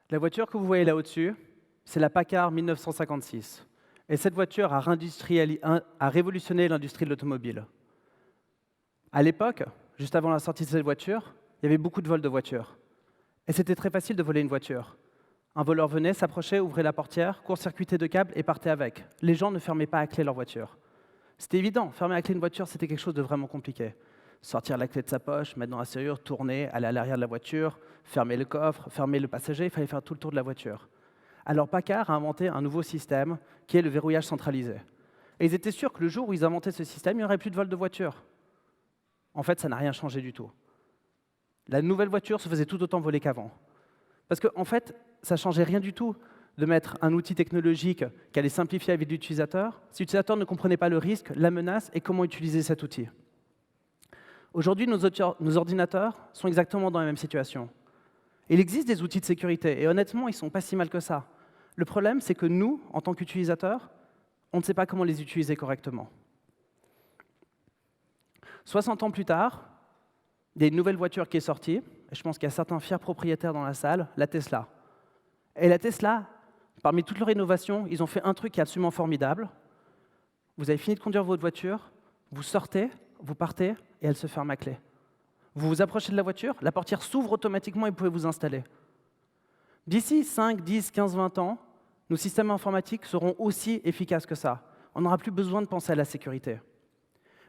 La voiture que vous voyez là au-dessus, c'est la Packard 1956. Et cette voiture a révolutionné l'industrie de l'automobile. À l'époque, juste avant la sortie de cette voiture, il y avait beaucoup de vols de voitures. Et c'était très facile de voler une voiture. Un voleur venait, s'approchait, ouvrait la portière, court-circuitait de câbles et partait avec. Les gens ne fermaient pas à clé leur voiture. C'était évident, fermer à clé une voiture, c'était quelque chose de vraiment compliqué. Sortir la clé de sa poche, mettre dans la serrure, tourner, aller à l'arrière de la voiture, fermer le coffre, fermer le passager, il fallait faire tout le tour de la voiture. Alors Packard a inventé un nouveau système qui est le verrouillage centralisé. Et ils étaient sûrs que le jour où ils inventaient ce système, il n'y aurait plus de vol de voiture. En fait, ça n'a rien changé du tout. La nouvelle voiture se faisait tout autant voler qu'avant. Parce qu'en fait, ça ne changeait rien du tout de mettre un outil technologique qui allait simplifier la vie de l'utilisateur si l'utilisateur ne comprenait pas le risque, la menace et comment utiliser cet outil. Aujourd'hui, nos ordinateurs sont exactement dans la même situation. Il existe des outils de sécurité, et honnêtement, ils ne sont pas si mal que ça. Le problème, c'est que nous, en tant qu'utilisateurs, on ne sait pas comment les utiliser correctement. 60 ans plus tard, il y a une nouvelle voiture qui est sortie, et je pense qu'il y a certains fiers propriétaires dans la salle, la Tesla. Et la Tesla, parmi toutes leurs innovations, ils ont fait un truc qui est absolument formidable. Vous avez fini de conduire votre voiture, vous sortez, vous partez, et elle se ferme à clé. Vous vous approchez de la voiture, la portière s'ouvre automatiquement et vous pouvez vous installer. D'ici 5, 10, 15, 20 ans, nos systèmes informatiques seront aussi efficaces que ça. On n'aura plus besoin de penser à la sécurité.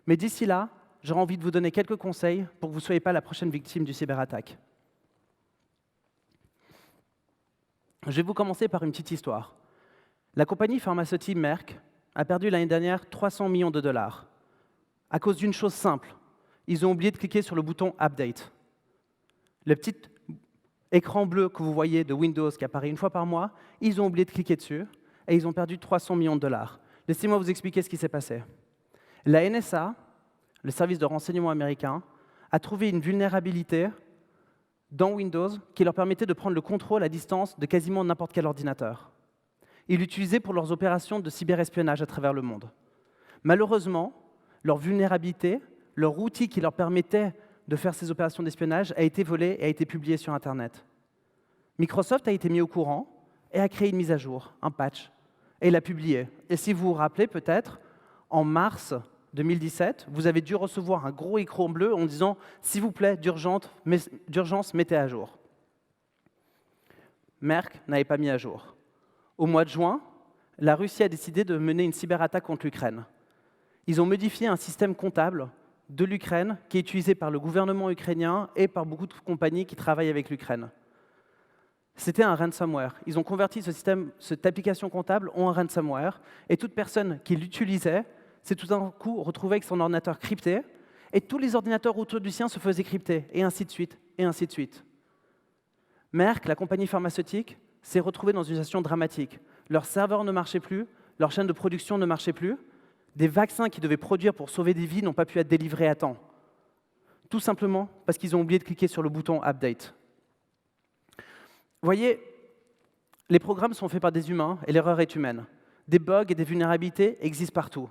Mais d'ici là, j'aurais envie de vous donner quelques conseils pour que vous ne soyez pas la prochaine victime du cyberattaque. Je vais vous commencer par une petite histoire. La compagnie pharmaceutique Merck a perdu l'année dernière 300 millions de dollars à cause d'une chose simple. Ils ont oublié de cliquer sur le bouton Update. Le petit écran bleu que vous voyez de Windows qui apparaît une fois par mois, ils ont oublié de cliquer dessus et ils ont perdu 300 millions de dollars. Laissez-moi vous expliquer ce qui s'est passé. La NSA, le service de renseignement américain, a trouvé une vulnérabilité dans Windows qui leur permettait de prendre le contrôle à distance de quasiment n'importe quel ordinateur. Ils l'utilisaient pour leurs opérations de cyberespionnage à travers le monde. Malheureusement, leur vulnérabilité, leur outil qui leur permettait de faire ces opérations d'espionnage a été volé et a été publié sur Internet. Microsoft a été mis au courant et a créé une mise à jour, un patch, et l'a publié. Et si vous vous rappelez peut-être, en mars 2017, vous avez dû recevoir un gros écran bleu en disant « S'il vous plaît, d'urgence, mettez à jour ». Merck n'avait pas mis à jour. Au mois de juin, la Russie a décidé de mener une cyberattaque contre l'Ukraine. Ils ont modifié un système comptable de l'Ukraine qui est utilisé par le gouvernement ukrainien et par beaucoup de compagnies qui travaillent avec l'Ukraine. C'était un ransomware. Ils ont converti cette application comptable en un ransomware et toute personne qui l'utilisait s'est tout d'un coup retrouvée avec son ordinateur crypté et tous les ordinateurs autour du sien se faisaient crypter et ainsi de suite, et ainsi de suite. Merck, la compagnie pharmaceutique, s'est retrouvée dans une situation dramatique. Leurs serveurs ne marchaient plus, leur chaîne de production ne marchait plus, des vaccins qu'ils devaient produire pour sauver des vies n'ont pas pu être délivrés à temps. Tout simplement parce qu'ils ont oublié de cliquer sur le bouton Update. Vous voyez, les programmes sont faits par des humains et l'erreur est humaine. Des bugs et des vulnérabilités existent partout.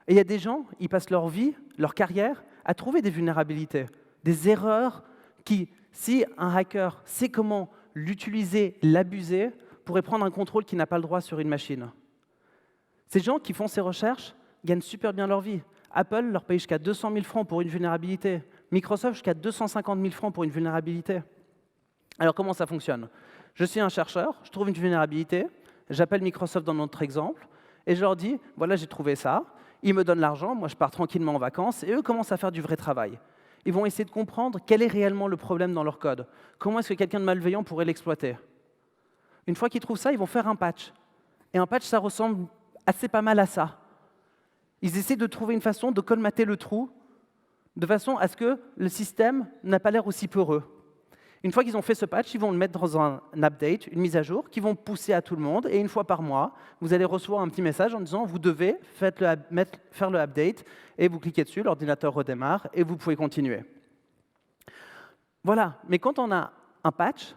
Et il y a des gens, ils passent leur vie, leur carrière, à trouver des vulnérabilités, des erreurs qui, si un hacker sait comment l'utiliser, l'abuser, pourrait prendre un contrôle qui n'a pas le droit sur une machine. Ces gens qui font ces recherches gagnent super bien leur vie. Apple leur paye jusqu'à 200 000 francs pour une vulnérabilité. Microsoft jusqu'à 250 000 francs pour une vulnérabilité. Alors comment ça fonctionne? Je suis un chercheur, je trouve une vulnérabilité, j'appelle Microsoft dans notre exemple, et je leur dis, voilà, j'ai trouvé ça, ils me donnent l'argent, moi je pars tranquillement en vacances, et eux commencent à faire du vrai travail. Ils vont essayer de comprendre quel est réellement le problème dans leur code. Comment est-ce que quelqu'un de malveillant pourrait l'exploiter? Une fois qu'ils trouvent ça, ils vont faire un patch. Et un patch, ça ressemble assez pas mal à ça. Ils essaient de trouver une façon de colmater le trou, de façon à ce que le système n'a pas l'air aussi peureux. Une fois qu'ils ont fait ce patch, ils vont le mettre dans un update, une mise à jour, qu'ils vont pousser à tout le monde. Et une fois par mois, vous allez recevoir un petit message en disant « Vous devez faire le update » et vous cliquez dessus, l'ordinateur redémarre et vous pouvez continuer. Voilà, mais quand on a un patch,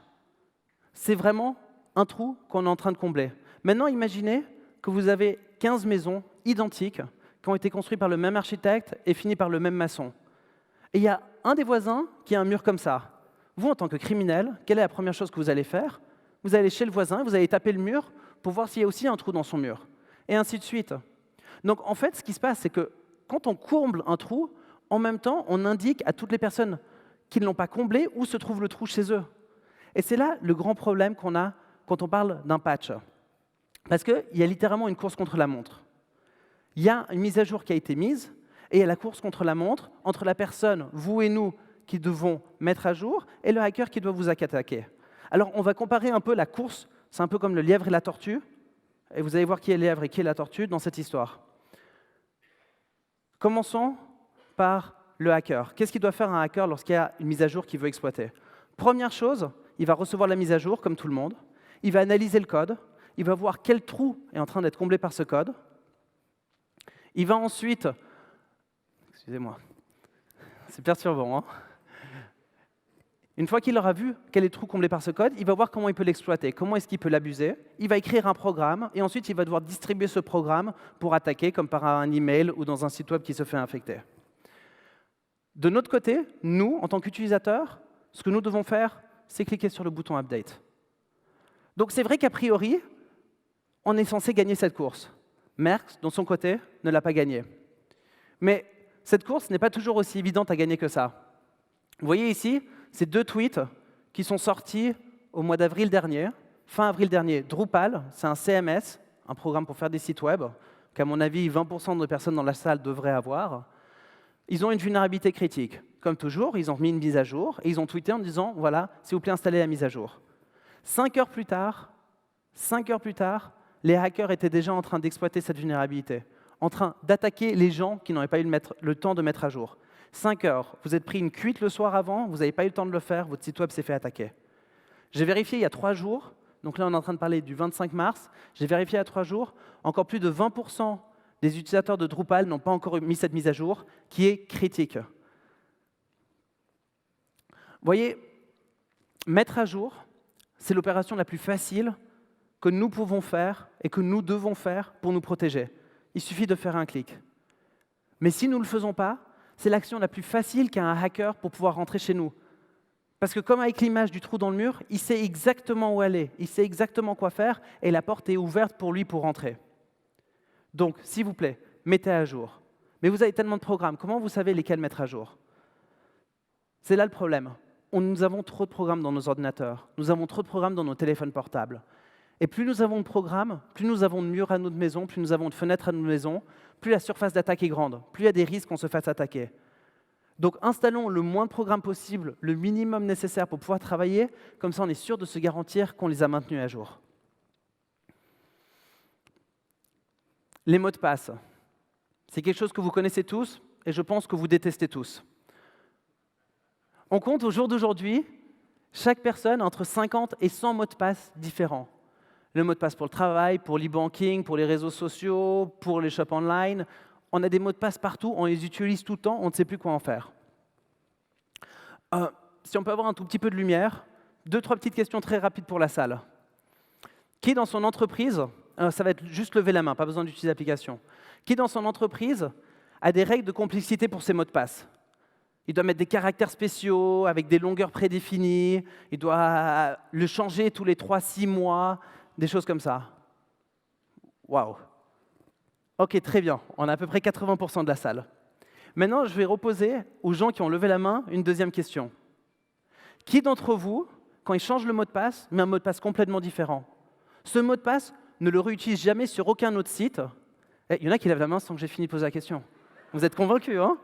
c'est vraiment un trou qu'on est en train de combler. Maintenant, imaginez que vous avez 15 maisons identiques qui ont été construites par le même architecte et finies par le même maçon. Et il y a un des voisins qui a un mur comme ça. Vous, en tant que criminel, quelle est la première chose que vous allez faire? vous allez chez le voisin, vous allez taper le mur pour voir s'il y a aussi un trou dans son mur, et ainsi de suite. Donc en fait, ce qui se passe, c'est que quand on comble un trou, en même temps, on indique à toutes les personnes qui ne l'ont pas comblé où se trouve le trou chez eux. Et c'est là le grand problème qu'on a quand on parle d'un patch. Parce qu'il y a littéralement une course contre la montre. Il y a une mise à jour qui a été mise, et il y a la course contre la montre entre la personne, vous et nous, qui devons mettre à jour, et le hacker qui doit vous attaquer. Alors, on va comparer un peu la course, c'est un peu comme le lièvre et la tortue, et vous allez voir qui est le lièvre et qui est la tortue dans cette histoire. Commençons par le hacker. Qu'est-ce qu'il doit faire un hacker lorsqu'il y a une mise à jour qu'il veut exploiter? Première chose, il va recevoir la mise à jour, comme tout le monde, il va analyser le code, il va voir quel trou est en train d'être comblé par ce code, il va ensuite... Excusez-moi, c'est perturbant, hein. Une fois qu'il aura vu quel est le trou comblé par ce code, il va voir comment il peut l'exploiter, comment est-ce qu'il peut l'abuser. Il va écrire un programme, et ensuite il va devoir distribuer ce programme pour attaquer, comme par un email ou dans un site web qui se fait infecter. De notre côté, nous, en tant qu'utilisateurs, ce que nous devons faire, c'est cliquer sur le bouton Update. Donc c'est vrai qu'a priori, on est censé gagner cette course. Merckx, de son côté, ne l'a pas gagnée. Mais cette course n'est pas toujours aussi évidente à gagner que ça. Vous voyez ici, ces deux tweets qui sont sortis au mois d'avril dernier, fin avril dernier. Drupal, c'est un CMS, un programme pour faire des sites web, qu'à mon avis, 20% de personnes dans la salle devraient avoir. Ils ont une vulnérabilité critique. Comme toujours, ils ont mis une mise à jour et ils ont tweeté en disant, voilà, s'il vous plaît, installez la mise à jour. 5 heures plus tard, les hackers étaient déjà en train d'exploiter cette vulnérabilité, en train d'attaquer les gens qui n'auraient pas eu le temps de mettre à jour. 5 heures, vous êtes pris une cuite le soir avant, vous n'avez pas eu le temps de le faire, votre site web s'est fait attaquer. J'ai vérifié il y a 3 jours, donc là on est en train de parler du 25 mars, j'ai vérifié il y a 3 jours, encore plus de 20% des utilisateurs de Drupal n'ont pas encore mis cette mise à jour, qui est critique. Vous voyez, mettre à jour, c'est l'opération la plus facile que nous pouvons faire et que nous devons faire pour nous protéger. Il suffit de faire un clic. Mais si nous ne le faisons pas, c'est l'action la plus facile qu'a un hacker pour pouvoir rentrer chez nous. Parce que comme avec l'image du trou dans le mur, il sait exactement où aller, il sait exactement quoi faire, et la porte est ouverte pour lui pour rentrer. Donc, s'il vous plaît, mettez à jour. Mais vous avez tellement de programmes, comment vous savez lesquels mettre à jour? C'est là le problème. Nous avons trop de programmes dans nos ordinateurs, nous avons trop de programmes dans nos téléphones portables. Et plus nous avons de programmes, plus nous avons de murs à notre maison, plus nous avons de fenêtres à notre maison, plus la surface d'attaque est grande, plus il y a des risques qu'on se fasse attaquer. Donc installons le moins de programmes possible, le minimum nécessaire pour pouvoir travailler, comme ça on est sûr de se garantir qu'on les a maintenus à jour. Les mots de passe, c'est quelque chose que vous connaissez tous et je pense que vous détestez tous. On compte au jour d'aujourd'hui, chaque personne a entre 50 et 100 mots de passe différents. Le mot de passe pour le travail, pour l'e-banking, pour les réseaux sociaux, pour les shops online. On a des mots de passe partout, on les utilise tout le temps, on ne sait plus quoi en faire. Si on peut avoir un tout petit peu de lumière, 2-3 petites questions très rapides pour la salle. Qui dans son entreprise, ça va être juste lever la main, pas besoin d'utiliser l'application. Qui dans son entreprise a des règles de complexité pour ses mots de passe? Il doit mettre des caractères spéciaux avec des longueurs prédéfinies, il doit le changer tous les 3-6 mois, des choses comme ça. Waouh! Ok, très bien, on a à peu près 80% de la salle. Maintenant, je vais reposer aux gens qui ont levé la main une deuxième question. Qui d'entre vous, quand il change le mot de passe, met un mot de passe complètement différent? Ce mot de passe ne le réutilise jamais sur aucun autre site. Il y en a qui lèvent la main sans que j'ai fini de poser la question. Vous êtes convaincus, hein?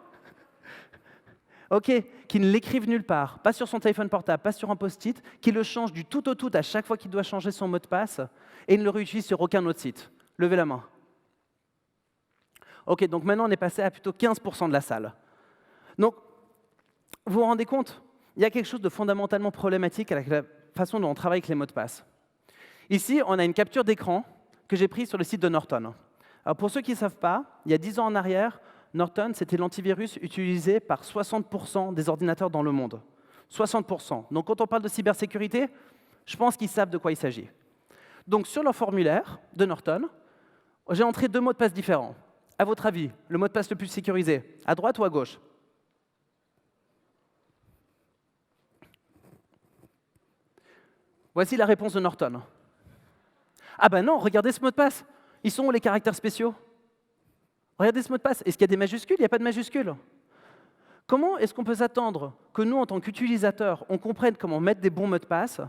Ok, qui ne l'écrivent nulle part, pas sur son téléphone portable, pas sur un post-it, qui le change du tout au tout à chaque fois qu'il doit changer son mot de passe et ne le réutilise sur aucun autre site. Levez la main. Ok, donc maintenant on est passé à plutôt 15% de la salle. Donc, vous vous rendez compte, il y a quelque chose de fondamentalement problématique avec la façon dont on travaille avec les mots de passe. Ici, on a une capture d'écran que j'ai prise sur le site de Norton. Alors pour ceux qui ne savent pas, il y a 10 ans en arrière, Norton, c'était l'antivirus utilisé par 60% des ordinateurs dans le monde. 60%. Donc quand on parle de cybersécurité, je pense qu'ils savent de quoi il s'agit. Donc sur leur formulaire de Norton, j'ai entré 2 mots de passe différents. À votre avis, le mot de passe le plus sécurisé, à droite ou à gauche? Voici la réponse de Norton. Ah ben non, regardez ce mot de passe. Ils sont où les caractères spéciaux? Regardez ce mot de passe. Est-ce qu'il y a des majuscules? Il n'y a pas de majuscules. Comment est-ce qu'on peut s'attendre que nous, en tant qu'utilisateurs, on comprenne comment mettre des bons mots de passe,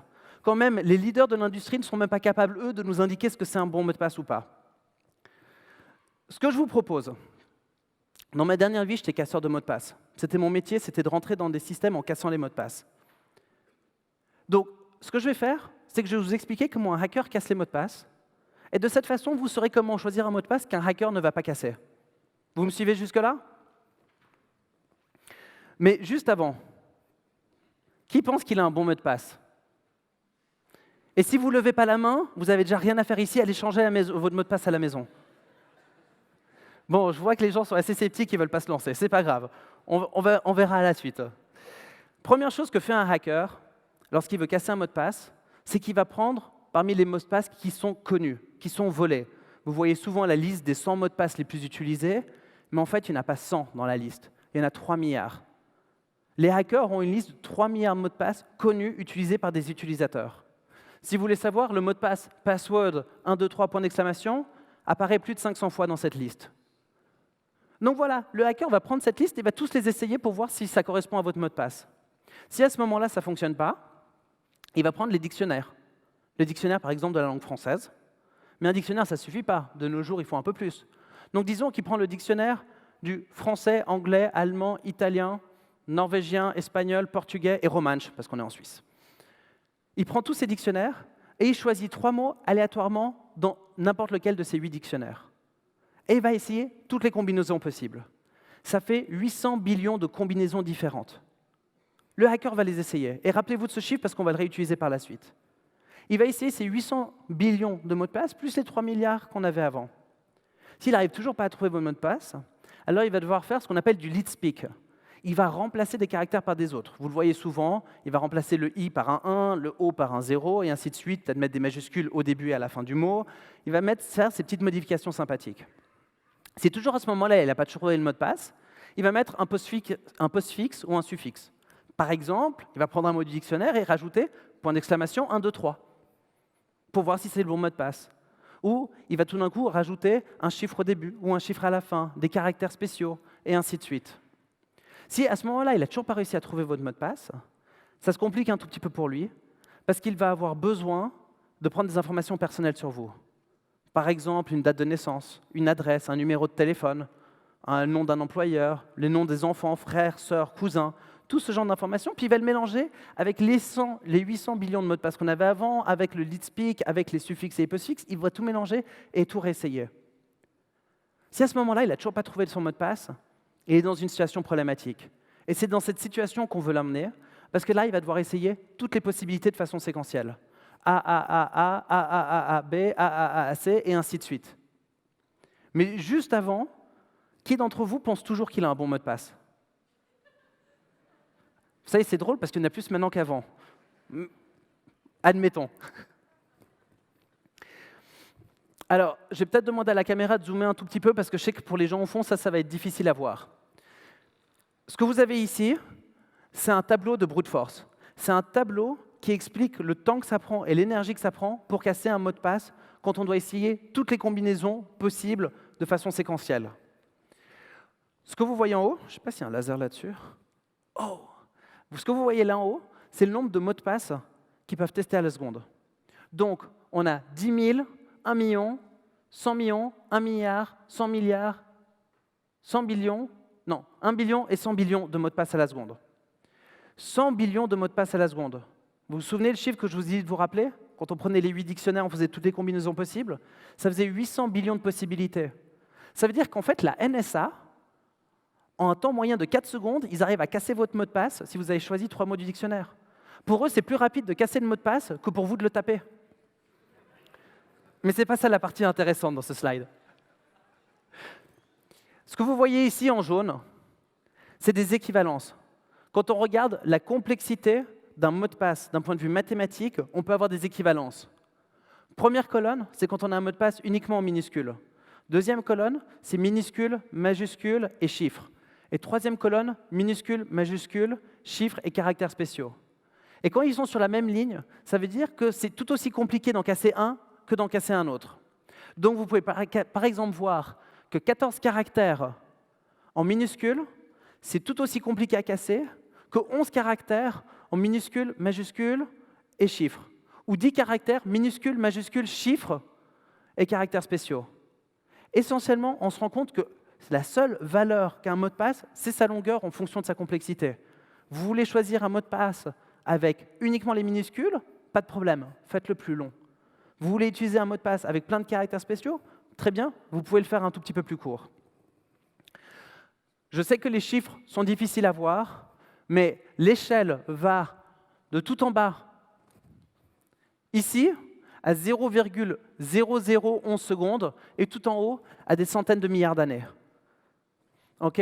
quand même les leaders de l'industrie ne sont même pas capables, eux, de nous indiquer ce que c'est un bon mot de passe ou pas? Ce que je vous propose, dans ma dernière vie, j'étais casseur de mots de passe. C'était mon métier, c'était de rentrer dans des systèmes en cassant les mots de passe. Donc, ce que je vais faire, c'est que je vais vous expliquer comment un hacker casse les mots de passe. Et de cette façon, vous saurez comment choisir un mot de passe qu'un hacker ne va pas casser. Vous me suivez jusque-là? Mais juste avant, qui pense qu'il a un bon mot de passe? Et si vous ne levez pas la main, vous n'avez déjà rien à faire ici, allez changer votre mot de passe à la maison. Bon, je vois que les gens sont assez sceptiques, ils ne veulent pas se lancer, c'est pas grave. On verra à la suite. Première chose que fait un hacker lorsqu'il veut casser un mot de passe, c'est qu'il va prendre parmi les mots de passe qui sont connus, qui sont volés. Vous voyez souvent la liste des 100 mots de passe les plus utilisés, mais en fait, il n'y en a pas 100 dans la liste, il y en a 3 milliards. Les hackers ont une liste de 3 milliards de mots de passe connus, utilisés par des utilisateurs. Si vous voulez savoir, le mot de passe password 123 point d'exclamation apparaît plus de 500 fois dans cette liste. Donc voilà, le hacker va prendre cette liste et va tous les essayer pour voir si ça correspond à votre mot de passe. Si à ce moment-là, ça ne fonctionne pas, il va prendre les dictionnaires. Le dictionnaire, par exemple, de la langue française. Mais un dictionnaire, ça ne suffit pas. De nos jours, il faut un peu plus. Donc disons qu'il prend le dictionnaire du français, anglais, allemand, italien, norvégien, espagnol, portugais et romanche, parce qu'on est en Suisse. Il prend tous ces dictionnaires et il choisit 3 mots aléatoirement dans n'importe lequel de ces 8 dictionnaires. Et il va essayer toutes les combinaisons possibles. Ça fait 800 billions de combinaisons différentes. Le hacker va les essayer. Et rappelez-vous de ce chiffre parce qu'on va le réutiliser par la suite. Il va essayer ces 800 billions de mots de passe plus les 3 milliards qu'on avait avant. S'il n'arrive toujours pas à trouver vos mots de passe, alors il va devoir faire ce qu'on appelle du leet speak. Il va remplacer des caractères par des autres. Vous le voyez souvent, il va remplacer le i par un 1, le o par un 0, et ainsi de suite, peut-être mettre des majuscules au début et à la fin du mot. Il va faire ces petites modifications sympathiques. Si toujours à ce moment-là, il n'a pas trouvé le mot de passe, il va mettre un postfixe ou un suffixe. Par exemple, il va prendre un mot du dictionnaire et rajouter point d'exclamation 1, 2, 3 pour voir si c'est le bon mot de passe. Ou il va tout d'un coup rajouter un chiffre au début ou un chiffre à la fin, des caractères spéciaux, et ainsi de suite. Si à ce moment-là, il n'a toujours pas réussi à trouver votre mot de passe, ça se complique un tout petit peu pour lui, parce qu'il va avoir besoin de prendre des informations personnelles sur vous. Par exemple, une date de naissance, une adresse, un numéro de téléphone, un nom d'un employeur, les noms des enfants, frères, sœurs, cousins, tout ce genre d'informations, puis il va le mélanger avec les 800 billions de mots de passe qu'on avait avant, avec le leet speak, avec les suffixes et les postfixes, il va tout mélanger et tout réessayer. Si à ce moment-là, il n'a toujours pas trouvé son mot de passe, il est dans une situation problématique. Et c'est dans cette situation qu'on veut l'emmener, parce que là, il va devoir essayer toutes les possibilités de façon séquentielle. A, B, A, C, et ainsi de suite. Mais juste avant, qui d'entre vous pense toujours qu'il a un bon mot de passe? Vous savez, c'est drôle parce qu'il y en a plus maintenant qu'avant. Admettons. Alors, je vais peut-être demander à la caméra de zoomer un tout petit peu parce que je sais que pour les gens au fond, ça va être difficile à voir. Ce que vous avez ici, c'est un tableau de brute force. C'est un tableau qui explique le temps que ça prend et l'énergie que ça prend pour casser un mot de passe quand on doit essayer toutes les combinaisons possibles de façon séquentielle. Ce que vous voyez en haut, je ne sais pas s'il y a un laser là-dessus. Oh! Ce que vous voyez là en haut, c'est le nombre de mots de passe qui peuvent tester à la seconde. Donc, on a 10 000, 1 million, 100 millions, 1 milliard, 100 milliards, 100 billions, non, 1 billion et 100 billions de mots de passe à la seconde. 100 billions de mots de passe à la seconde. Vous vous souvenez le chiffre que je vous ai dit de vous rappeler? Quand on prenait les 8 dictionnaires, on faisait toutes les combinaisons possibles. Ça faisait 800 billions de possibilités. Ça veut dire qu'en fait, la NSA, en un temps moyen de 4 secondes, ils arrivent à casser votre mot de passe si vous avez choisi 3 mots du dictionnaire. Pour eux, c'est plus rapide de casser le mot de passe que pour vous de le taper. Mais ce n'est pas ça la partie intéressante dans ce slide. Ce que vous voyez ici en jaune, c'est des équivalences. Quand on regarde la complexité d'un mot de passe d'un point de vue mathématique, on peut avoir des équivalences. Première colonne, c'est quand on a un mot de passe uniquement en minuscules. Deuxième colonne, c'est minuscules, majuscules et chiffres. Et troisième colonne, minuscules, majuscules, chiffres et caractères spéciaux. Et quand ils sont sur la même ligne, ça veut dire que c'est tout aussi compliqué d'en casser un que d'en casser un autre. Donc vous pouvez par exemple voir que 14 caractères en minuscules, c'est tout aussi compliqué à casser que 11 caractères en minuscules, majuscules et chiffres. Ou 10 caractères minuscules, majuscules, chiffres et caractères spéciaux. Essentiellement, on se rend compte que la seule valeur qu'a un mot de passe, c'est sa longueur en fonction de sa complexité. Vous voulez choisir un mot de passe avec uniquement les minuscules, pas de problème, faites-le plus long. Vous voulez utiliser un mot de passe avec plein de caractères spéciaux, très bien, vous pouvez le faire un tout petit peu plus court. Je sais que les chiffres sont difficiles à voir, mais l'échelle va de tout en bas, ici, à 0,0011 secondes, et tout en haut, à des centaines de milliards d'années. OK ?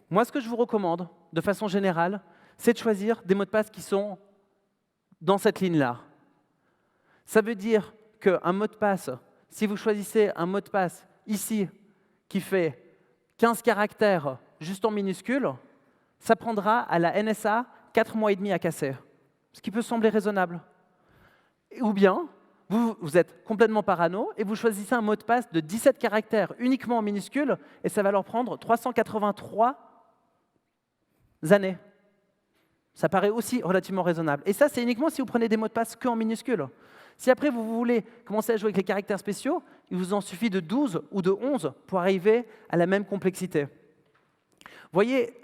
Moi, ce que je vous recommande, de façon générale, c'est de choisir des mots de passe qui sont dans cette ligne-là. Ça veut dire qu'un mot de passe, si vous choisissez un mot de passe ici, qui fait 15 caractères juste en minuscules, ça prendra à la NSA 4 mois et demi à casser. Ce qui peut sembler raisonnable. Ou bien, vous êtes complètement parano et vous choisissez un mot de passe de 17 caractères uniquement en minuscules et ça va leur prendre 383 années. Ça paraît aussi relativement raisonnable. Et ça, c'est uniquement si vous prenez des mots de passe qu'en minuscules. Si après, vous voulez commencer à jouer avec les caractères spéciaux, il vous en suffit de 12 ou de 11 pour arriver à la même complexité. Vous voyez,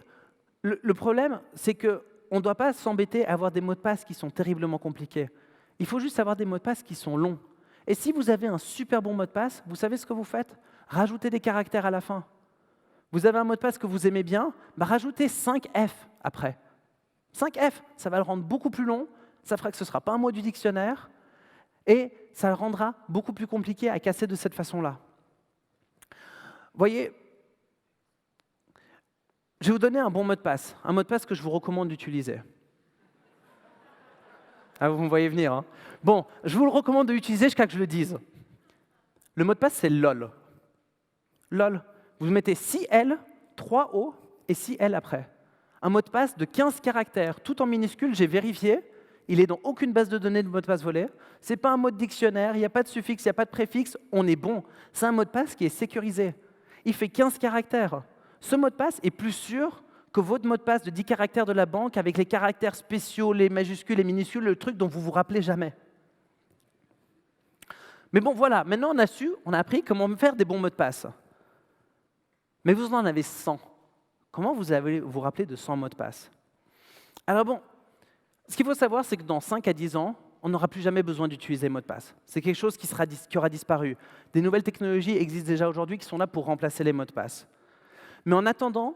le problème, c'est qu'on ne doit pas s'embêter à avoir des mots de passe qui sont terriblement compliqués. Il faut juste avoir des mots de passe qui sont longs. Et si vous avez un super bon mot de passe, vous savez ce que vous faites? Rajoutez des caractères à la fin. Vous avez un mot de passe que vous aimez bien, rajoutez 5F après. 5F, ça va le rendre beaucoup plus long, ça fera que ce ne sera pas un mot du dictionnaire, et ça le rendra beaucoup plus compliqué à casser de cette façon-là. Vous voyez, je vais vous donner un bon mot de passe, un mot de passe que je vous recommande d'utiliser. Ah, vous me voyez venir, hein. Bon, je vous le recommande d'utiliser jusqu'à que je le dise. Le mot de passe, c'est LOL. LOL. Vous mettez 6L, 3O et 6L après. Un mot de passe de 15 caractères, tout en minuscules, j'ai vérifié. Il n'est dans aucune base de données de mot de passe volé. Ce n'est pas un mot de dictionnaire, il n'y a pas de suffixe, il n'y a pas de préfixe, on est bon. C'est un mot de passe qui est sécurisé. Il fait 15 caractères. Ce mot de passe est plus sûr que votre mot de passe de 10 caractères de la banque avec les caractères spéciaux, les majuscules, les minuscules, le truc dont vous ne vous rappelez jamais. Mais bon, voilà, maintenant on a appris comment faire des bons mots de passe. Mais vous en avez 100. Comment vous allez vous rappeler de 100 mots de passe? Alors bon, ce qu'il faut savoir, c'est que dans 5 à 10 ans, on n'aura plus jamais besoin d'utiliser mot de passe. C'est quelque chose qui aura disparu. Des nouvelles technologies existent déjà aujourd'hui qui sont là pour remplacer les mots de passe. Mais en attendant,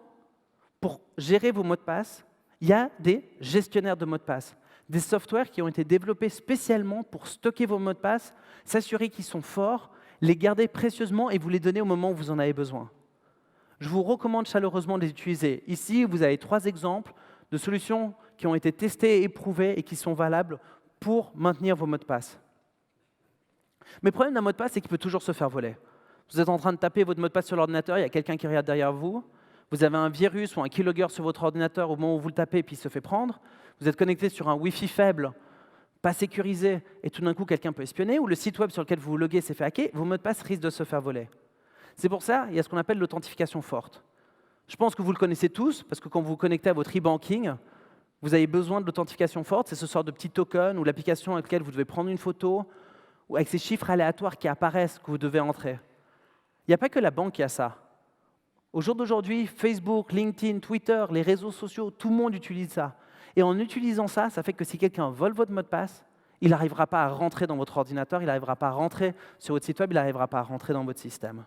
pour gérer vos mots de passe, il y a des gestionnaires de mots de passe, des softwares qui ont été développés spécialement pour stocker vos mots de passe, s'assurer qu'ils sont forts, les garder précieusement et vous les donner au moment où vous en avez besoin. Je vous recommande chaleureusement de les utiliser. Ici, vous avez 3 exemples de solutions qui ont été testées, éprouvées et qui sont valables pour maintenir vos mots de passe. Mais le problème d'un mot de passe, c'est qu'il peut toujours se faire voler. Vous êtes en train de taper votre mot de passe sur l'ordinateur, il y a quelqu'un qui regarde derrière vous. Vous avez un virus ou un keylogger sur votre ordinateur au moment où vous le tapez et puis il se fait prendre. Vous êtes connecté sur un Wi-Fi faible, pas sécurisé, et tout d'un coup, quelqu'un peut espionner. Ou le site web sur lequel vous vous loguez s'est fait hacker, vos mots de passe risquent de se faire voler. C'est pour ça qu'il y a ce qu'on appelle l'authentification forte. Je pense que vous le connaissez tous, parce que quand vous vous connectez à votre e-banking, vous avez besoin de l'authentification forte. C'est ce sort de petit token ou l'application avec laquelle vous devez prendre une photo, ou avec ces chiffres aléatoires qui apparaissent que vous devez entrer. Il n'y a pas que la banque qui a ça. Au jour d'aujourd'hui, Facebook, LinkedIn, Twitter, les réseaux sociaux, tout le monde utilise ça. Et en utilisant ça, ça fait que si quelqu'un vole votre mot de passe, il n'arrivera pas à rentrer dans votre ordinateur, il n'arrivera pas à rentrer sur votre site web, il n'arrivera pas à rentrer dans votre système.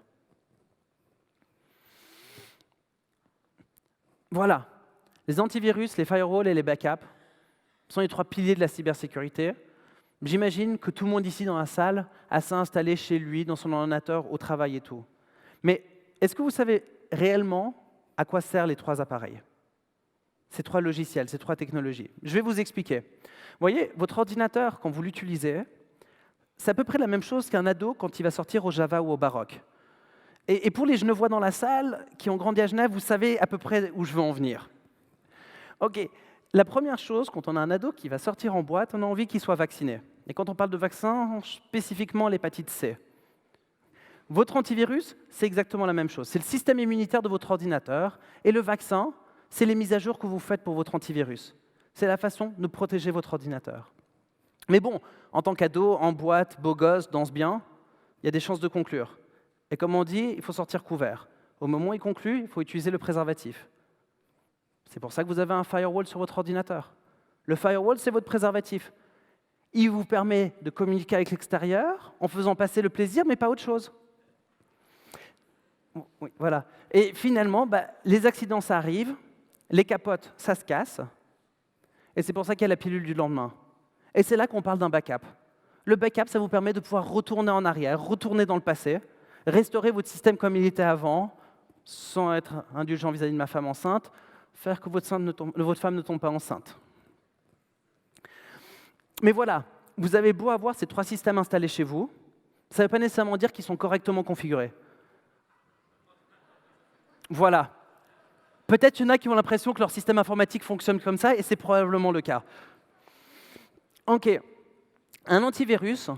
Voilà. Les antivirus, les firewalls et les backups sont les 3 piliers de la cybersécurité. J'imagine que tout le monde ici dans la salle a ça installé chez lui, dans son ordinateur, au travail et tout. Mais est-ce que vous savez réellement à quoi servent les 3 appareils? Ces 3 logiciels, ces 3 technologies. Je vais vous expliquer. Vous voyez, votre ordinateur, quand vous l'utilisez, c'est à peu près la même chose qu'un ado quand il va sortir au Java ou au Baroque. Et pour les Genevois dans la salle, qui ont grandi à Genève, vous savez à peu près où je veux en venir. OK. La première chose, quand on a un ado qui va sortir en boîte, on a envie qu'il soit vacciné. Et quand on parle de vaccin, spécifiquement l'hépatite C. Votre antivirus, c'est exactement la même chose. C'est le système immunitaire de votre ordinateur. Et le vaccin, c'est les mises à jour que vous faites pour votre antivirus. C'est la façon de protéger votre ordinateur. Mais bon, en tant qu'ado, en boîte, beau gosse, danse bien, il y a des chances de conclure. Et comme on dit, il faut sortir couvert. Au moment où il conclut, il faut utiliser le préservatif. C'est pour ça que vous avez un firewall sur votre ordinateur. Le firewall, c'est votre préservatif. Il vous permet de communiquer avec l'extérieur en faisant passer le plaisir, mais pas autre chose. Oui, voilà. Et finalement, les accidents, ça arrive, les capotes, ça se casse, et c'est pour ça qu'il y a la pilule du lendemain. Et c'est là qu'on parle d'un backup. Le backup, ça vous permet de pouvoir retourner en arrière, retourner dans le passé, restaurer votre système comme il était avant, sans être indulgent vis-à-vis de ma femme enceinte, faire que votre femme ne tombe pas enceinte. Mais voilà, vous avez beau avoir ces 3 systèmes installés chez vous, ça ne veut pas nécessairement dire qu'ils sont correctement configurés. Voilà. Peut-être qu'il y en a qui ont l'impression que leur système informatique fonctionne comme ça, et c'est probablement le cas. OK. Un antivirus,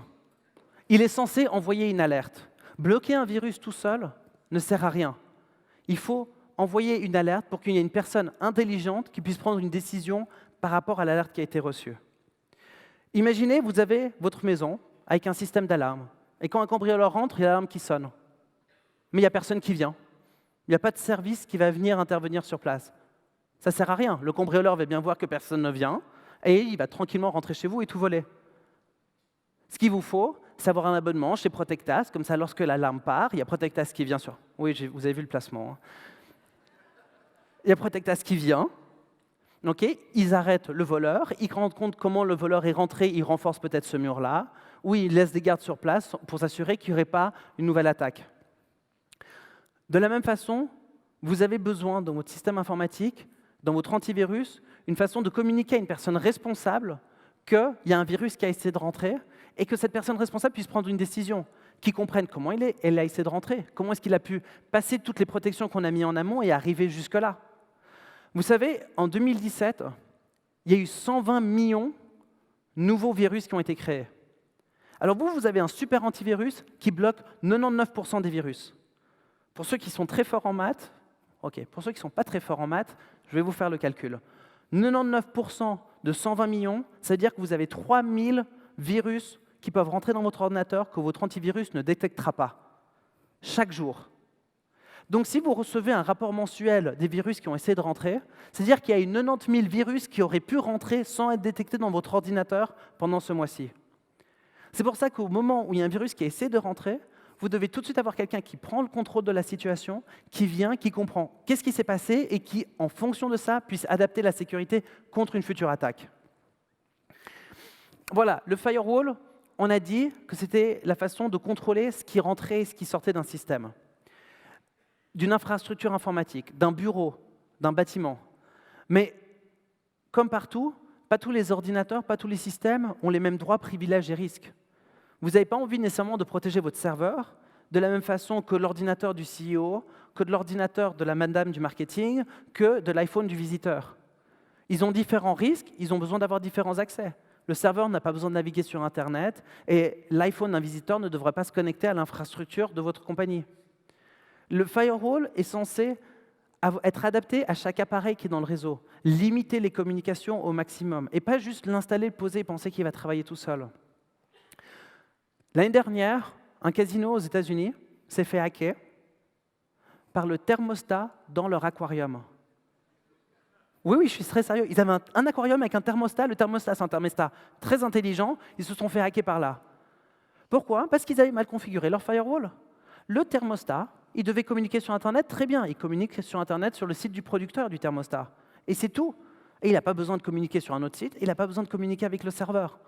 il est censé envoyer une alerte. Bloquer un virus tout seul ne sert à rien. Il faut envoyer une alerte pour qu'il y ait une personne intelligente qui puisse prendre une décision par rapport à l'alerte qui a été reçue. Imaginez, vous avez votre maison avec un système d'alarme. Et quand un cambrioleur rentre, il y a l'alarme qui sonne. Mais il n'y a personne qui vient. Il n'y a pas de service qui va venir intervenir sur place. Ça ne sert à rien. Le cambrioleur va bien voir que personne ne vient et il va tranquillement rentrer chez vous et tout voler. Ce qu'il vous faut, c'est avoir un abonnement chez Protectas. Comme ça, lorsque l'alarme part, il y a Protectas qui vient sur... Oui, vous avez vu le placement. Il y a Protectas qui vient. Okay, ils arrêtent le voleur, ils se rendent compte comment le voleur est rentré, ils renforcent peut-être ce mur-là, ou ils laissent des gardes sur place pour s'assurer qu'il n'y aurait pas une nouvelle attaque. De la même façon, vous avez besoin dans votre système informatique, dans votre antivirus, une façon de communiquer à une personne responsable qu'il y a un virus qui a essayé de rentrer et que cette personne responsable puisse prendre une décision, qu'il comprenne comment elle a essayé de rentrer, comment est-ce qu'il a pu passer toutes les protections qu'on a mises en amont et arriver jusque-là. Vous savez, en 2017, il y a eu 120 millions de nouveaux virus qui ont été créés. Alors vous avez un super antivirus qui bloque 99% des virus. Pour ceux qui sont très forts en maths, pour ceux qui ne sont pas très forts en maths, je vais vous faire le calcul. 99% de 120 millions, ça veut dire que vous avez 3000 virus qui peuvent rentrer dans votre ordinateur que votre antivirus ne détectera pas, chaque jour. Donc si vous recevez un rapport mensuel des virus qui ont essayé de rentrer, c'est-à-dire qu'il y a eu 90 000 virus qui auraient pu rentrer sans être détectés dans votre ordinateur pendant ce mois-ci. C'est pour ça qu'au moment où il y a un virus qui a essayé de rentrer, vous devez tout de suite avoir quelqu'un qui prend le contrôle de la situation, qui vient, qui comprend qu'est-ce qui s'est passé et qui, en fonction de ça, puisse adapter la sécurité contre une future attaque. Voilà, le firewall, on a dit que c'était la façon de contrôler ce qui rentrait et ce qui sortait d'un système, d'une infrastructure informatique, d'un bureau, d'un bâtiment. Mais comme partout, pas tous les ordinateurs, pas tous les systèmes ont les mêmes droits, privilèges et risques. Vous n'avez pas envie nécessairement de protéger votre serveur de la même façon que l'ordinateur du CEO, que de l'ordinateur de la madame du marketing, que de l'iPhone du visiteur. Ils ont différents risques, ils ont besoin d'avoir différents accès. Le serveur n'a pas besoin de naviguer sur Internet et l'iPhone d'un visiteur ne devrait pas se connecter à l'infrastructure de votre compagnie. Le firewall est censé être adapté à chaque appareil qui est dans le réseau, limiter les communications au maximum et pas juste l'installer, le poser et penser qu'il va travailler tout seul. L'année dernière, un casino aux États-Unis s'est fait hacker par le thermostat dans leur aquarium. Oui, je suis très sérieux. Ils avaient un aquarium avec un thermostat. Le thermostat, c'est un thermostat très intelligent. Ils se sont fait hacker par là. Pourquoi? Parce qu'ils avaient mal configuré leur firewall. Le thermostat, il devait communiquer sur Internet, très bien. Il communique sur Internet sur le site du producteur du thermostat. Et c'est tout. Et il n'a pas besoin de communiquer sur un autre site. Il n'a pas besoin de communiquer avec le serveur.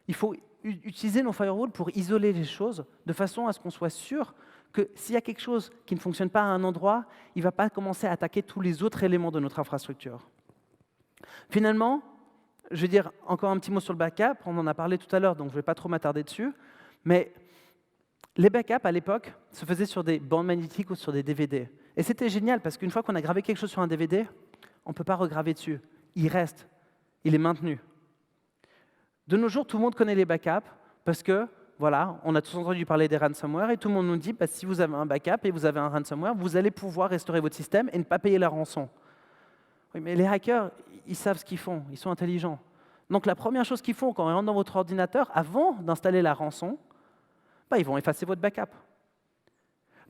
Il faut utiliser nos firewalls pour isoler les choses de façon à ce qu'on soit sûr que s'il y a quelque chose qui ne fonctionne pas à un endroit, il ne va pas commencer à attaquer tous les autres éléments de notre infrastructure. Finalement, je vais dire encore un petit mot sur le backup. On en a parlé tout à l'heure, donc je ne vais pas trop m'attarder dessus. Mais les backups, à l'époque, se faisaient sur des bandes magnétiques ou sur des DVD. Et c'était génial, parce qu'une fois qu'on a gravé quelque chose sur un DVD, on ne peut pas regraver dessus. Il reste. il est maintenu. De nos jours, tout le monde connaît les backups parce que, voilà, on a tous entendu parler des ransomware et tout le monde nous dit si vous avez un backup et vous avez un ransomware, vous allez pouvoir restaurer votre système et ne pas payer la rançon. Oui, mais les hackers, ils savent ce qu'ils font, ils sont intelligents. Donc la première chose qu'ils font quand ils rentrent dans votre ordinateur, avant d'installer la rançon, ils vont effacer votre backup.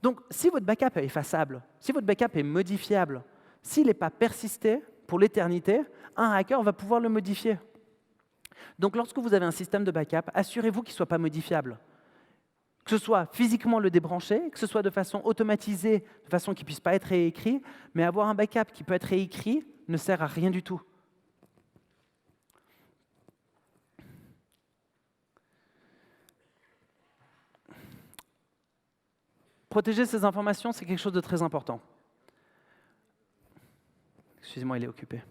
Donc si votre backup est effaçable, si votre backup est modifiable, s'il n'est pas persisté pour l'éternité, un hacker va pouvoir le modifier. Donc lorsque vous avez un système de backup, assurez-vous qu'il ne soit pas modifiable. Que ce soit physiquement le débrancher, que ce soit de façon automatisée, de façon qu'il ne puisse pas être réécrit, mais avoir un backup qui peut être réécrit ne sert à rien du tout. Protéger ces informations, c'est quelque chose de très important. Excusez-moi, il est occupé.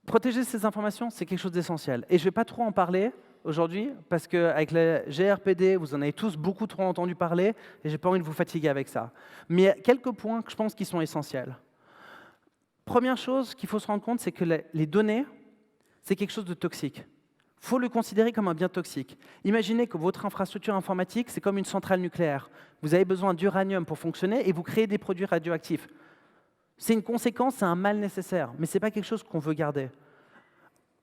Protéger ces informations, c'est quelque chose d'essentiel. Et je ne vais pas trop en parler aujourd'hui, parce qu'avec la GRPD, vous en avez tous beaucoup trop entendu parler, et je n'ai pas envie de vous fatiguer avec ça. Mais il y a quelques points que je pense qui sont essentiels. Première chose qu'il faut se rendre compte, c'est que les données, c'est quelque chose de toxique. Il faut le considérer comme un bien toxique. Imaginez que votre infrastructure informatique, c'est comme une centrale nucléaire. Vous avez besoin d'uranium pour fonctionner et vous créez des produits radioactifs. C'est une conséquence, c'est un mal nécessaire, mais ce n'est pas quelque chose qu'on veut garder.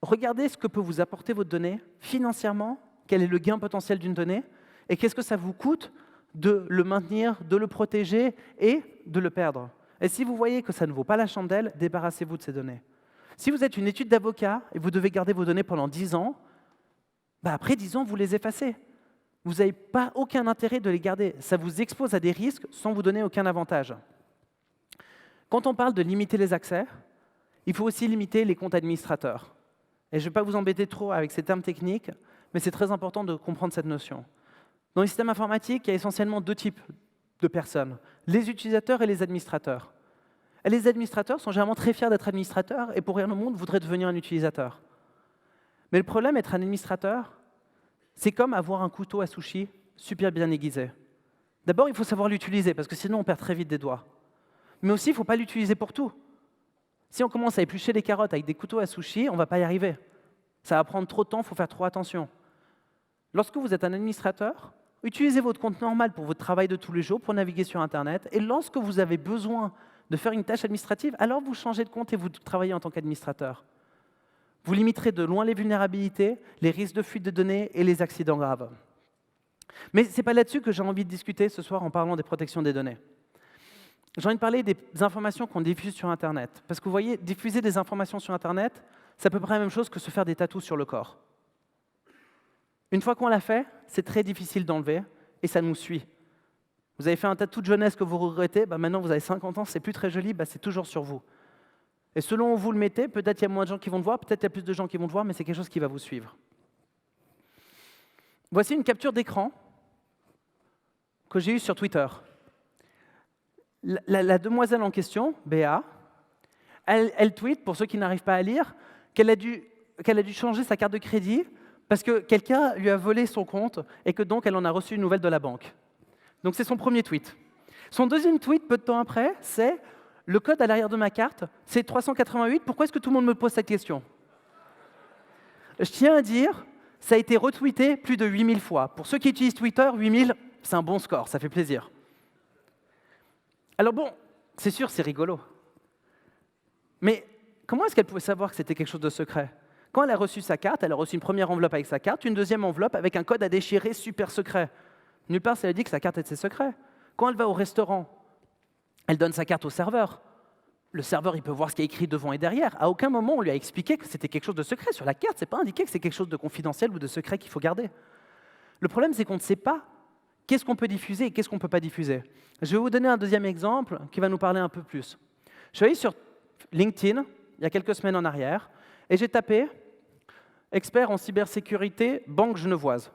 Regardez ce que peut vous apporter votre donnée financièrement, quel est le gain potentiel d'une donnée, et qu'est-ce que ça vous coûte de le maintenir, de le protéger et de le perdre. Et si vous voyez que ça ne vaut pas la chandelle, débarrassez-vous de ces données. Si vous êtes une étude d'avocat et vous devez garder vos données pendant 10 ans, après 10 ans, vous les effacez. Vous n'avez pas aucun intérêt de les garder. Ça vous expose à des risques sans vous donner aucun avantage. Quand on parle de limiter les accès, il faut aussi limiter les comptes administrateurs. Et je ne vais pas vous embêter trop avec ces termes techniques, mais c'est très important de comprendre cette notion. Dans les systèmes informatiques, il y a essentiellement deux types de personnes, les utilisateurs et les administrateurs. Et les administrateurs sont généralement très fiers d'être administrateurs et pour rien au monde voudraient devenir un utilisateur. Mais le problème, être un administrateur, c'est comme avoir un couteau à sushi super bien aiguisé. D'abord, il faut savoir l'utiliser, parce que sinon on perd très vite des doigts. Mais aussi, il ne faut pas l'utiliser pour tout. Si on commence à éplucher des carottes avec des couteaux à sushi, on ne va pas y arriver. Ça va prendre trop de temps, il faut faire trop attention. Lorsque vous êtes un administrateur, utilisez votre compte normal pour votre travail de tous les jours, pour naviguer sur Internet, et lorsque vous avez besoin de faire une tâche administrative, alors vous changez de compte et vous travaillez en tant qu'administrateur. Vous limiterez de loin les vulnérabilités, les risques de fuite de données et les accidents graves. Mais ce n'est pas là-dessus que j'ai envie de discuter ce soir en parlant des protections des données. J'ai envie de parler des informations qu'on diffuse sur Internet. Parce que vous voyez, diffuser des informations sur Internet, c'est à peu près la même chose que se faire des tatous sur le corps. Une fois qu'on l'a fait, c'est très difficile d'enlever et ça nous suit. Vous avez fait un tatou de jeunesse que vous regrettez, maintenant vous avez 50 ans, c'est plus très joli, c'est toujours sur vous. Et selon où vous le mettez, peut-être il y a moins de gens qui vont le voir, peut-être il y a plus de gens qui vont le voir, mais c'est quelque chose qui va vous suivre. Voici une capture d'écran que j'ai eue sur Twitter. La demoiselle en question, Béa, elle tweet, pour ceux qui n'arrivent pas à lire, qu'elle a dû changer sa carte de crédit parce que quelqu'un lui a volé son compte et que donc elle en a reçu une nouvelle de la banque. Donc c'est son premier tweet. Son deuxième tweet, peu de temps après, c'est « Le code à l'arrière de ma carte, c'est 388, pourquoi est-ce que tout le monde me pose cette question ?» Je tiens à dire, ça a été retweeté plus de 8000 fois. Pour ceux qui utilisent Twitter, 8000, c'est un bon score, ça fait plaisir. Alors bon, c'est sûr, c'est rigolo. Mais comment est-ce qu'elle pouvait savoir que c'était quelque chose de secret? Quand elle a reçu sa carte, elle a reçu une première enveloppe avec sa carte, une deuxième enveloppe avec un code à déchirer super secret. Nulle part, ça lui dit que sa carte était secret. Quand elle va au restaurant, elle donne sa carte au serveur. Le serveur, il peut voir ce qui est écrit devant et derrière. À aucun moment, on lui a expliqué que c'était quelque chose de secret. Sur la carte, ce n'est pas indiqué que c'est quelque chose de confidentiel ou de secret qu'il faut garder. Le problème, c'est qu'on ne sait pas qu'est-ce qu'on peut diffuser et qu'est-ce qu'on ne peut pas diffuser. Je vais vous donner un deuxième exemple qui va nous parler un peu plus. Je suis allé sur LinkedIn, il y a quelques semaines en arrière, et j'ai tapé « Expert en cybersécurité, Banque Genevoise ».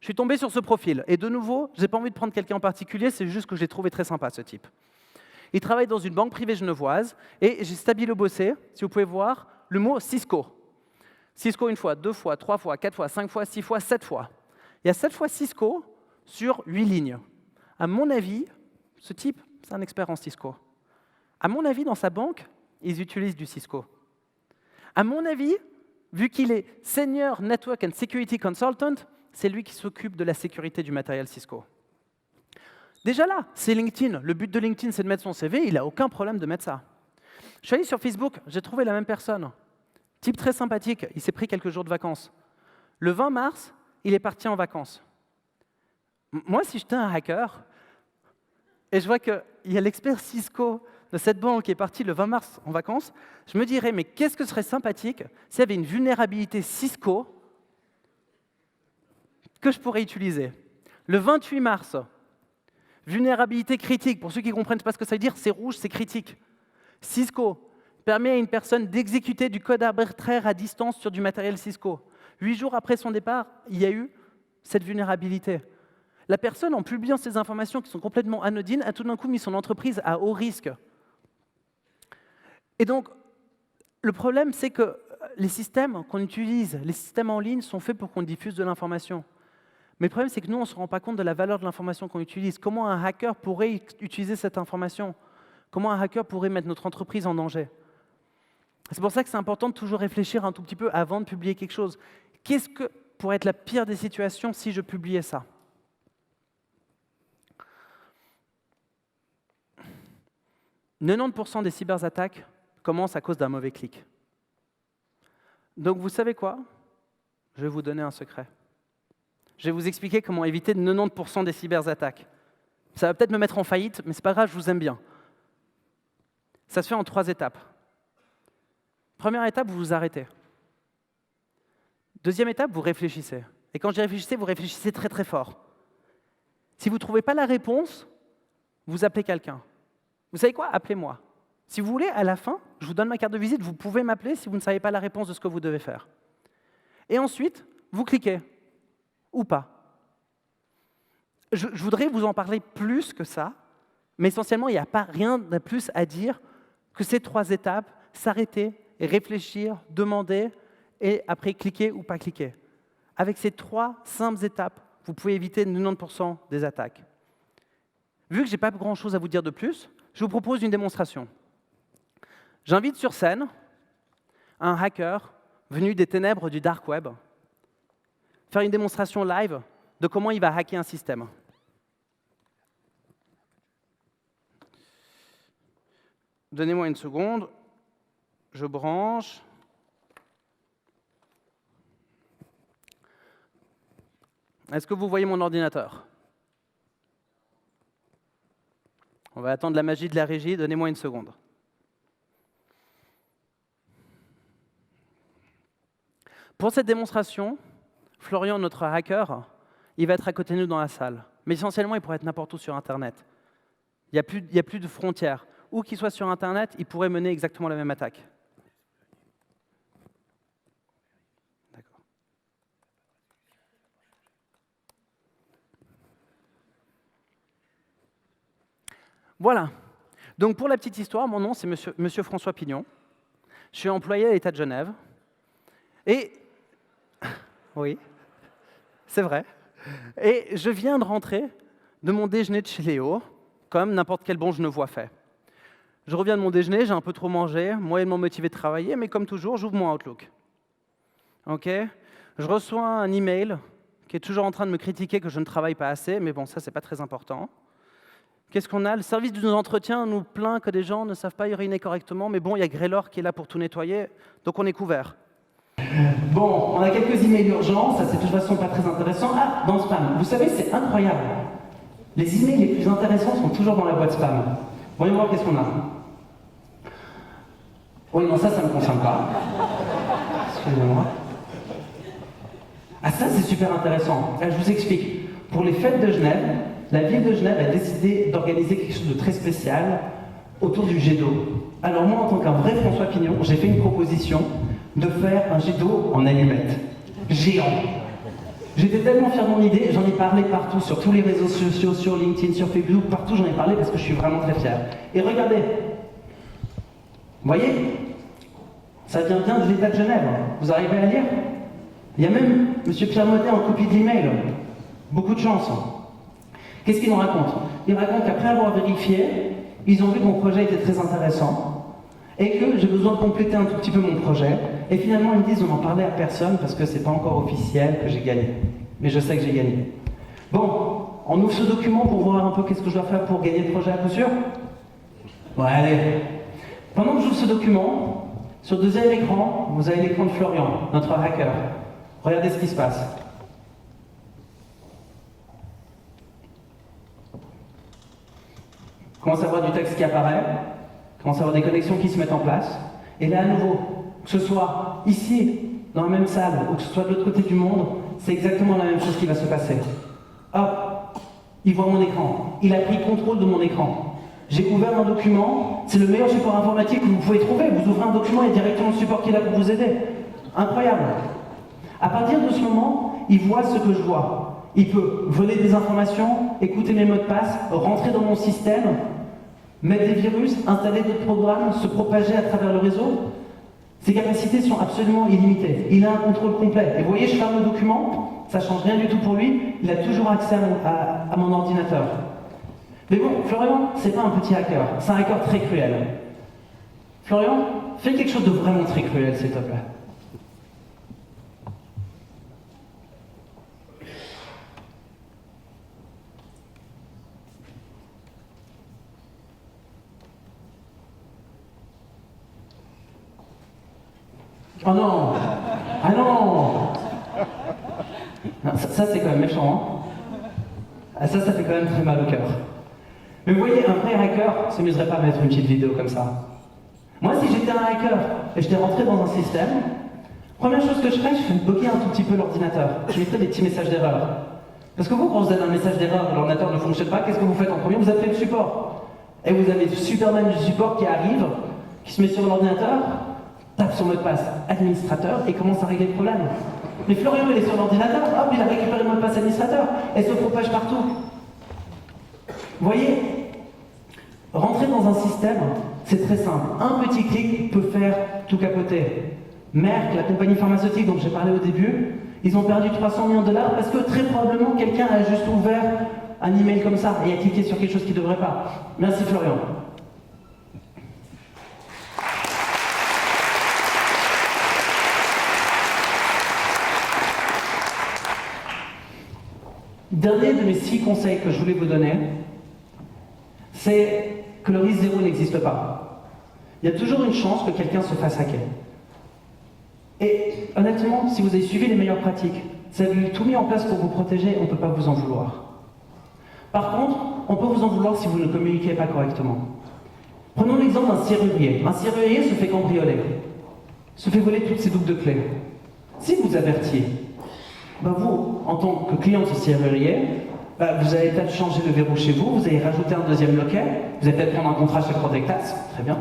Je suis tombé sur ce profil. Et de nouveau, je n'ai pas envie de prendre quelqu'un en particulier, c'est juste que je l'ai trouvé très sympa, ce type. Il travaille dans une banque privée genevoise, et j'ai stabilo-bossé, si vous pouvez voir, le mot Cisco. Cisco une fois, 2 fois, 3 fois, 4 fois, 5 fois, 6 fois, 7 fois. Il y a 7 fois Cisco sur 8 lignes. À mon avis, ce type, c'est un expert en Cisco. À mon avis, dans sa banque, ils utilisent du Cisco. À mon avis, vu qu'il est Senior Network and Security Consultant, c'est lui qui s'occupe de la sécurité du matériel Cisco. Déjà là, c'est LinkedIn. Le but de LinkedIn, c'est de mettre son CV. Il n'a aucun problème de mettre ça. Je suis allé sur Facebook, j'ai trouvé la même personne. Type très sympathique, il s'est pris quelques jours de vacances. Le 20 mars, il est parti en vacances. Moi, si j'étais un hacker, et je vois qu'il y a l'expert Cisco de cette banque qui est parti le 20 mars en vacances, je me dirais, mais qu'est-ce que serait sympathique s'il y avait une vulnérabilité Cisco que je pourrais utiliser. Le 28 mars, vulnérabilité critique. Pour ceux qui ne comprennent pas ce que ça veut dire, c'est rouge, c'est critique. Cisco permet à une personne d'exécuter du code arbitraire à distance sur du matériel Cisco. 8 jours après son départ, il y a eu cette vulnérabilité. La personne, en publiant ces informations qui sont complètement anodines, a tout d'un coup mis son entreprise à haut risque. Et donc, le problème, c'est que les systèmes qu'on utilise, les systèmes en ligne, sont faits pour qu'on diffuse de l'information. Mais le problème, c'est que nous, on ne se rend pas compte de la valeur de l'information qu'on utilise. Comment un hacker pourrait utiliser cette information? Comment un hacker pourrait mettre notre entreprise en danger? C'est pour ça que c'est important de toujours réfléchir un tout petit peu avant de publier quelque chose. Qu'est-ce que pourrait être la pire des situations si je publiais ça? « 90% des cyberattaques commencent à cause d'un mauvais clic. » Donc, vous savez quoi? Je vais vous donner un secret. Je vais vous expliquer comment éviter 90% des cyberattaques. Ça va peut-être me mettre en faillite, mais c'est pas grave, je vous aime bien. Ça se fait en 3 étapes. Première étape, vous vous arrêtez. Deuxième étape, vous réfléchissez. Et quand je dis réfléchissez, vous réfléchissez très très fort. Si vous ne trouvez pas la réponse, vous appelez quelqu'un. Vous savez quoi? Appelez-moi. Si vous voulez, à la fin, je vous donne ma carte de visite, vous pouvez m'appeler si vous ne savez pas la réponse de ce que vous devez faire. Et ensuite, vous cliquez. Ou pas. Je voudrais vous en parler plus que ça, mais essentiellement, il n'y a pas rien de plus à dire que ces 3 étapes, s'arrêter, et réfléchir, demander, et après cliquer ou pas cliquer. Avec ces 3 simples étapes, vous pouvez éviter 90% des attaques. Vu que je n'ai pas grand-chose à vous dire de plus, je vous propose une démonstration. J'invite sur scène un hacker venu des ténèbres du dark web faire une démonstration live de comment il va hacker un système. Donnez-moi une seconde. Je branche. Est-ce que vous voyez mon ordinateur? On va attendre la magie de la régie. Donnez-moi une seconde. Pour cette démonstration, Florian, notre hacker, il va être à côté de nous dans la salle. Mais essentiellement, il pourrait être n'importe où sur Internet. Il n'y a plus de frontières. Où qu'il soit sur Internet, il pourrait mener exactement la même attaque. D'accord. Voilà. Donc, pour la petite histoire, mon nom, c'est Monsieur François Pignon. Je suis employé à l'État de Genève. Et oui, c'est vrai. Et je viens de rentrer de mon déjeuner de chez Léo, comme n'importe quel bon genevois fait. Je reviens de mon déjeuner, j'ai un peu trop mangé, moyennement motivé de travailler, mais comme toujours, j'ouvre mon Outlook. OK? Je reçois un email qui est toujours en train de me critiquer que je ne travaille pas assez, mais bon, ça, c'est pas très important. Qu'est-ce qu'on a? Le service de nos entretiens nous plaint que des gens ne savent pas uriner correctement, mais bon, il y a Greylor qui est là pour tout nettoyer, donc on est couvert. Bon, on a quelques emails urgents, ça c'est de toute façon pas très intéressant. Ah, dans spam. Vous savez, c'est incroyable. Les emails les plus intéressants sont toujours dans la boîte spam. Voyons voir qu'est-ce qu'on a. Oui, non, ça ne me concerne pas. Excusez-moi. Ah, ça c'est super intéressant. Là, je vous explique. Pour les fêtes de Genève, la ville de Genève a décidé d'organiser quelque chose de très spécial autour du jet d'eau. Alors moi, en tant qu'un vrai François Pignon, j'ai fait une proposition de faire un jet d'eau en allumettes. Géant. J'étais tellement fier de mon idée, j'en ai parlé partout, sur tous les réseaux sociaux, sur LinkedIn, sur Facebook, partout j'en ai parlé parce que je suis vraiment très fier. Et regardez, vous voyez, ça vient bien de l'État de Genève. Vous arrivez à lire? Il y a même M. Pierre Motet en copie de l'email. Beaucoup de chance. Qu'est-ce qu'il nous raconte? Il raconte qu'après avoir vérifié, ils ont vu que mon projet était très intéressant et que j'ai besoin de compléter un tout petit peu mon projet. Et finalement, ils me disent, on n'en parlait à personne parce que c'est pas encore officiel que j'ai gagné. Mais je sais que j'ai gagné. Bon, on ouvre ce document pour voir un peu qu'est-ce que je dois faire pour gagner le projet à coup sûr. Ouais, allez. Pendant que j'ouvre ce document, sur le deuxième écran, vous avez l'écran de Florian, notre hacker. Regardez ce qui se passe. Commence à voir du texte qui apparaît, commence à avoir des connexions qui se mettent en place. Et là, à nouveau, que ce soit ici, dans la même salle, ou que ce soit de l'autre côté du monde, c'est exactement la même chose qui va se passer. Hop, il voit mon écran. Il a pris contrôle de mon écran. J'ai ouvert un document, c'est le meilleur support informatique que vous pouvez trouver. Vous ouvrez un document et directement le support qui est là pour vous aider. Incroyable. À partir de ce moment, il voit ce que je vois. Il peut voler des informations, écouter mes mots de passe, rentrer dans mon système, mettre des virus, installer d'autres programmes, se propager à travers le réseau. Ses capacités sont absolument illimitées. Il a un contrôle complet. Et vous voyez, je ferme le document, ça ne change rien du tout pour lui, il a toujours accès à mon ordinateur. Mais bon, Florian, c'est pas un petit hacker, c'est un hacker très cruel. Florian, fais quelque chose de vraiment très cruel, s'il te plaît. Oh non! Ah non! Non, ça c'est quand même méchant, hein? Ah, ça fait quand même très mal au cœur. Mais vous voyez, un vrai hacker ne s'amuserait pas à mettre une petite vidéo comme ça. Moi, si j'étais un hacker et j'étais rentré dans un système, première chose que je ferais, je ferais bloquer un tout petit peu l'ordinateur. Je mettrais des petits messages d'erreur. Parce que vous, quand vous avez un message d'erreur, l'ordinateur ne fonctionne pas, qu'est-ce que vous faites en premier? Vous appelez le support. Et vous avez le Superman du support qui arrive, qui se met sur l'ordinateur, tape son mot de passe administrateur et commence à régler le problème. Mais Florian, il est sur l'ordinateur, hop, il a récupéré le mot de passe administrateur et se propage partout. Vous voyez, rentrer dans un système, c'est très simple. Un petit clic peut faire tout capoter. Merck, la compagnie pharmaceutique dont j'ai parlé au début, ils ont perdu 300 millions de dollars parce que très probablement quelqu'un a juste ouvert un email comme ça et a cliqué sur quelque chose qu'il ne devrait pas. Merci Florian. Dernier de mes 6 conseils que je voulais vous donner, c'est que le risque zéro n'existe pas. Il y a toujours une chance que quelqu'un se fasse hacker. Et honnêtement, si vous avez suivi les meilleures pratiques, si vous avez tout mis en place pour vous protéger, on ne peut pas vous en vouloir. Par contre, on peut vous en vouloir si vous ne communiquez pas correctement. Prenons l'exemple d'un serrurier. Un serrurier se fait cambrioler, se fait voler toutes ses doubles de clés. Si vous avertiez, vous, en tant que client de ce serrurier, vous allez peut-être changer le verrou chez vous, vous allez rajouter un deuxième loquet, vous allez peut-être prendre un contrat chez Protectas, très bien.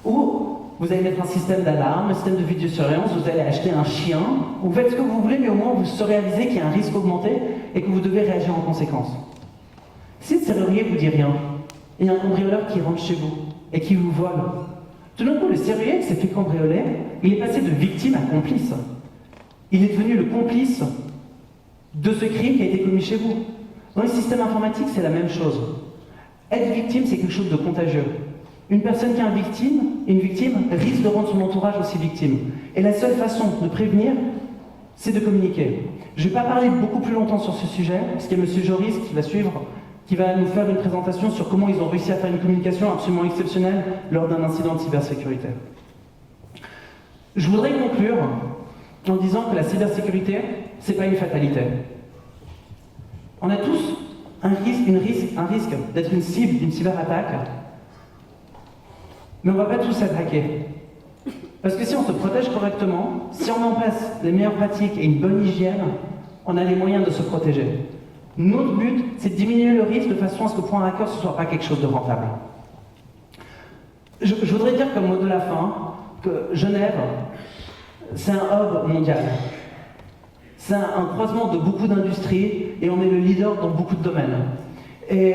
Ou vous allez mettre un système d'alarme, un système de vidéosurveillance, vous allez acheter un chien, vous faites ce que vous voulez, mais au moins vous saurez aviser qu'il y a un risque augmenté et que vous devez réagir en conséquence. Si le serrurier vous dit rien, il y a un cambrioleur qui rentre chez vous et qui vous vole, tout d'un coup le serrurier qui s'est fait cambrioler, il est passé de victime à complice. Il est devenu le complice de ce crime qui a été commis chez vous. Dans les systèmes informatiques, c'est la même chose. Être victime, c'est quelque chose de contagieux. Une personne qui est une victime risque de rendre son entourage aussi victime. Et la seule façon de prévenir, c'est de communiquer. Je ne vais pas parler beaucoup plus longtemps sur ce sujet, parce qu'il y a M. Joris qui va suivre, qui va nous faire une présentation sur comment ils ont réussi à faire une communication absolument exceptionnelle lors d'un incident de cybersécurité. Je voudrais conclure en disant que la cybersécurité, ce n'est pas une fatalité. On a tous un risque d'être une cible d'une cyberattaque, mais on ne va pas tous être hackés. Parce que si on se protège correctement, si on met en place les meilleures pratiques et une bonne hygiène, on a les moyens de se protéger. Notre but, c'est de diminuer le risque de façon à ce que pour un hacker, ce ne soit pas quelque chose de rentable. Je voudrais dire comme mot de la fin que Genève, c'est un hub mondial. C'est un croisement de beaucoup d'industries et on est le leader dans beaucoup de domaines. Et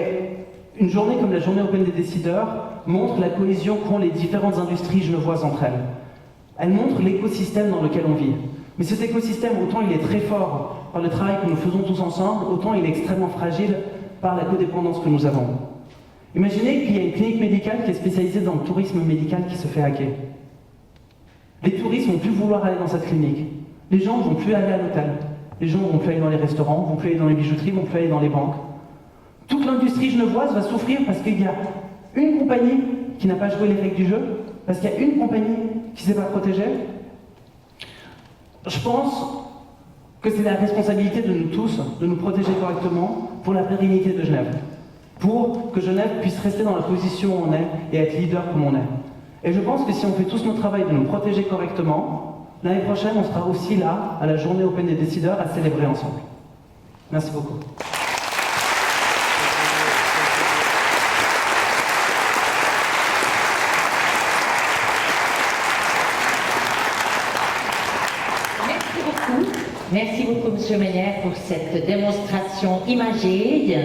une journée comme la journée européenne des décideurs montre la cohésion qu'ont les différentes industries genevoises entre elles. Elle montre l'écosystème dans lequel on vit. Mais cet écosystème, autant il est très fort par le travail que nous faisons tous ensemble, autant il est extrêmement fragile par la codépendance que nous avons. Imaginez qu'il y a une clinique médicale qui est spécialisée dans le tourisme médical qui se fait hacker. Les touristes vont plus vouloir aller dans cette clinique. Les gens vont plus aller à l'hôtel. Les gens vont plus aller dans les restaurants, vont plus aller dans les bijouteries, vont plus aller dans les banques. Toute l'industrie genevoise va souffrir parce qu'il y a une compagnie qui n'a pas joué les règles du jeu, parce qu'il y a une compagnie qui ne s'est pas protégée. Je pense que c'est la responsabilité de nous tous de nous protéger correctement pour la pérennité de Genève, pour que Genève puisse rester dans la position où on est et être leader comme on est. Et je pense que si on fait tous notre travail de nous protéger correctement, l'année prochaine, on sera aussi là, à la journée Open des décideurs, à célébrer ensemble. Merci beaucoup. Merci beaucoup, M. Meyer, pour cette démonstration imagée